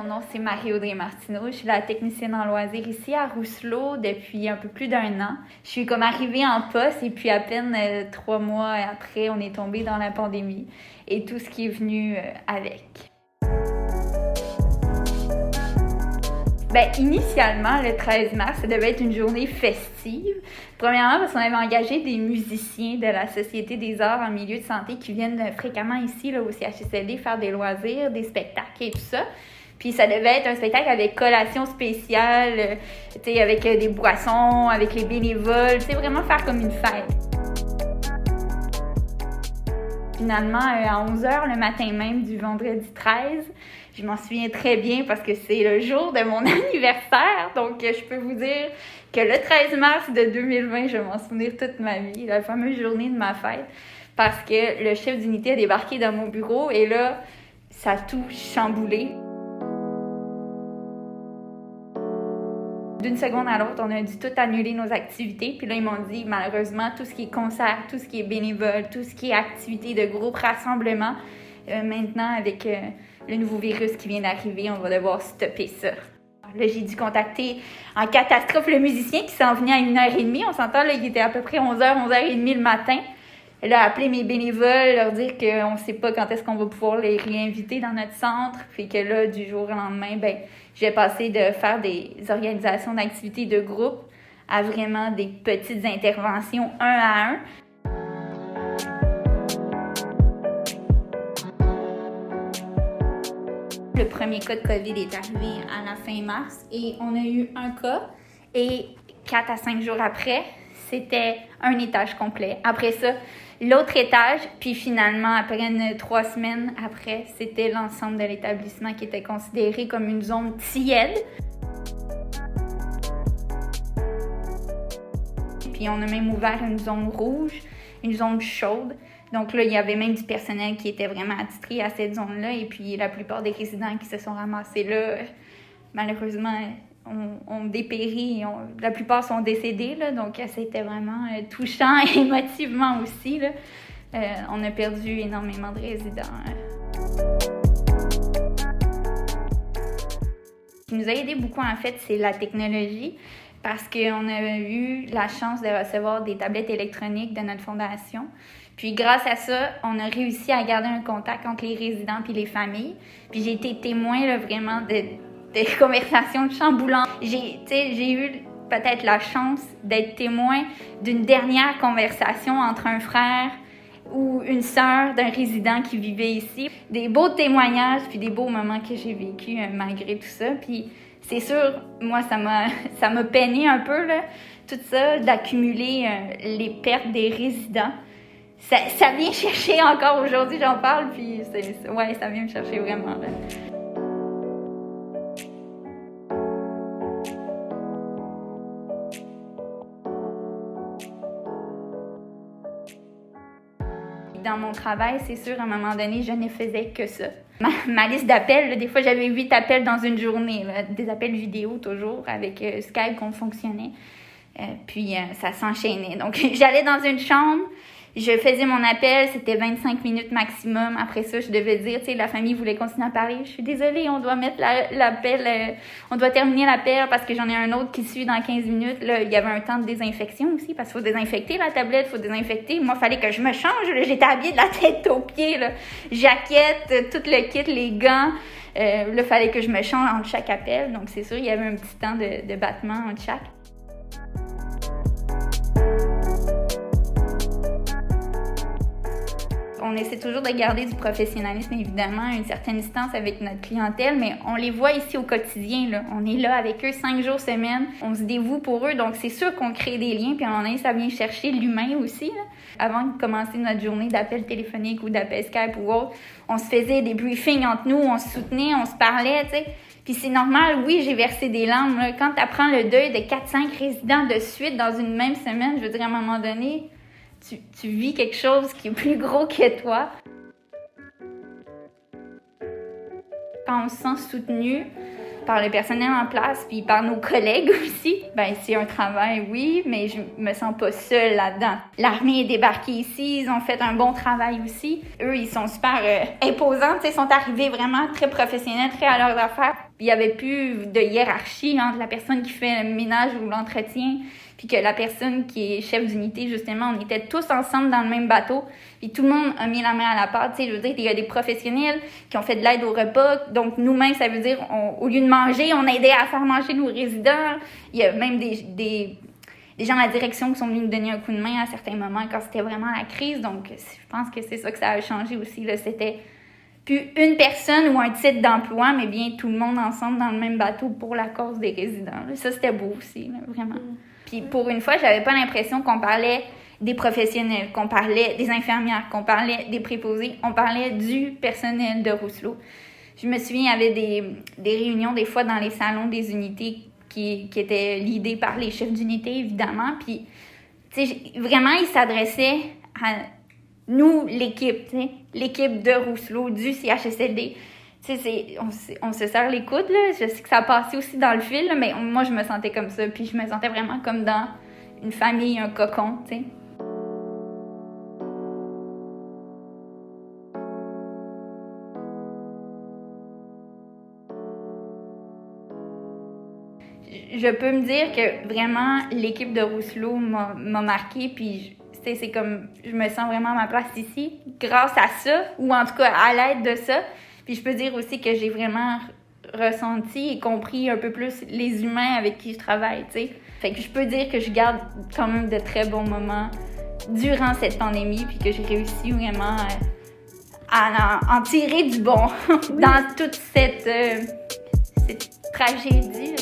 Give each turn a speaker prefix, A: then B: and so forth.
A: Mon nom, c'est Marie-Audrey Martineau. Je suis la technicienne en loisirs ici à Rousselot depuis un peu plus d'1 an. Je suis comme arrivée en poste et puis à peine 3 mois après, on est tombé dans la pandémie et tout ce qui est venu avec. Initialement, le 13 mars, ça devait être une journée festive. Premièrement, parce qu'on avait engagé des musiciens de la Société des arts en milieu de santé qui viennent fréquemment ici, là, au CHSLD, faire des loisirs, des spectacles et tout ça. Puis ça devait être un spectacle avec collation spéciale, avec des boissons, avec les bénévoles, vraiment faire comme une fête. Finalement, à 11h le matin même du vendredi 13, je m'en souviens très bien parce que c'est le jour de mon anniversaire. Donc, je peux vous dire que le 13 mars de 2020, je vais m'en souvenir toute ma vie, la fameuse journée de ma fête, parce que le chef d'unité a débarqué dans mon bureau et là, ça a tout chamboulé. D'une seconde à l'autre, on a dû tout annuler nos activités. Puis là, ils m'ont dit, malheureusement, tout ce qui est concert, tout ce qui est bénévole, tout ce qui est activité de groupe, rassemblement, maintenant, avec le nouveau virus qui vient d'arriver, on va devoir stopper ça. Là, j'ai dû contacter en catastrophe le musicien qui s'en venait à 1h30. On s'entend, là, il était à peu près 11h, 11h30 le matin. Là, appeler mes bénévoles, leur dire qu'on ne sait pas quand est-ce qu'on va pouvoir les réinviter dans notre centre. Puis que là, du jour au lendemain, je vais passer de faire des organisations d'activités de groupe à vraiment des petites interventions 1 à 1. Le premier cas de COVID est arrivé à la fin mars et on a eu un cas et 4 à 5 jours après, c'était un étage complet. Après ça, l'autre étage, puis finalement, après 3 semaines après, c'était l'ensemble de l'établissement qui était considéré comme une zone tiède. Puis on a même ouvert une zone rouge, une zone chaude. Donc là, il y avait même du personnel qui était vraiment attitré à cette zone-là. Et puis la plupart des résidents qui se sont ramassés là, malheureusement, ont dépéri. La plupart sont décédés. Là, donc c'était vraiment touchant émotivement aussi. Là. On a perdu énormément de résidents. Ce qui nous a aidé beaucoup, en fait, c'est la technologie. Parce qu'on a eu la chance de recevoir des tablettes électroniques de notre fondation. Puis grâce à ça, on a réussi à garder un contact entre les résidents puis les familles. Puis j'ai été témoin là, vraiment de conversations chamboulantes. J'ai eu peut-être la chance d'être témoin d'une dernière conversation entre un frère ou une sœur d'un résident qui vivait ici. Des beaux témoignages puis des beaux moments que j'ai vécus malgré tout ça. Puis c'est sûr, moi, ça m'a peiné un peu, là, tout ça, d'accumuler les pertes des résidents. Ça vient chercher encore aujourd'hui, j'en parle, puis ça vient me chercher vraiment. Là. Dans mon travail, c'est sûr, à un moment donné, je ne faisais que ça. Ma liste d'appels, là, des fois, j'avais 8 appels dans une journée, là, des appels vidéo toujours, avec Skype qu'on fonctionnait. Puis ça s'enchaînait. Donc, j'allais dans une chambre, je faisais mon appel, c'était 25 minutes maximum. Après ça, je devais dire, la famille voulait continuer à parler. Je suis désolée, on doit mettre l'appel, on doit terminer l'appel parce que j'en ai un autre qui suit dans 15 minutes. Là, il y avait un temps de désinfection aussi parce qu'il faut désinfecter la tablette, il faut désinfecter. Moi, il fallait que je me change. Là, j'étais habillée de la tête aux pieds, là. Jaquette, tout le kit, les gants. Là, il fallait que je me change entre chaque appel. Donc, c'est sûr, il y avait un petit temps de battement entre chaque. On essaie toujours de garder du professionnalisme, évidemment, à une certaine distance avec notre clientèle, mais on les voit ici au quotidien. Là. On est là avec eux 5 jours semaine. On se dévoue pour eux, donc c'est sûr qu'on crée des liens, puis à un moment donné, ça vient chercher l'humain aussi. Là. Avant de commencer notre journée d'appel téléphonique ou d'appel Skype ou autre, on se faisait des briefings entre nous, on se soutenait, on se parlait, tu sais. Puis c'est normal, oui, j'ai versé des larmes. Là. Quand tu apprends le deuil de 4-5 résidents de suite dans une même semaine, je veux dire, à un moment donné, tu vis quelque chose qui est plus gros que toi. Quand on se sent soutenu par le personnel en place, puis par nos collègues aussi, c'est un travail, oui, mais je me sens pas seule là-dedans. L'armée est débarquée ici, ils ont fait un bon travail aussi. Eux, ils sont super imposants, ils sont arrivés vraiment très professionnels, très à leurs affaires. il n'y avait plus de hiérarchie entre la personne qui fait le ménage ou l'entretien, puis que la personne qui est chef d'unité, justement, on était tous ensemble dans le même bateau, puis tout le monde a mis la main à la pâte. Tu sais, je veux dire, il y a des professionnels qui ont fait de l'aide au repas, donc nous-mêmes, ça veut dire, au lieu de manger, on aidait à faire manger nos résidents. Il y a même des gens à la direction qui sont venus nous donner un coup de main à certains moments quand c'était vraiment la crise, donc je pense que c'est ça que ça a changé aussi, là, c'était plus une personne ou un titre d'emploi, mais bien tout le monde ensemble dans le même bateau pour la cause des résidents. Ça, c'était beau aussi, là, vraiment. Puis pour une fois, j'avais pas l'impression qu'on parlait des professionnels, qu'on parlait des infirmières, qu'on parlait des préposés. On parlait du personnel de Rousselot. Je me souviens, il y avait des réunions des fois dans les salons des unités qui étaient leadées par les chefs d'unité, évidemment. Puis, tu sais, vraiment, ils s'adressaient à nous, l'équipe, tu sais, l'équipe de Rousselot, du CHSLD. Tu sais, on se serre les coudes, là. Je sais que ça a passé aussi dans le fil, là, mais moi, je me sentais comme ça. Puis je me sentais vraiment comme dans une famille, un cocon, tu sais. Je peux me dire que vraiment, l'équipe de Rousselot m'a marquée, puis c'est comme, je me sens vraiment à ma place ici, grâce à ça, ou en tout cas à l'aide de ça. Puis je peux dire aussi que j'ai vraiment ressenti et compris un peu plus les humains avec qui je travaille, tu sais. Fait que je peux dire que je garde quand même de très bons moments durant cette pandémie, puis que j'ai réussi vraiment à en tirer du bon dans toute cette tragédie.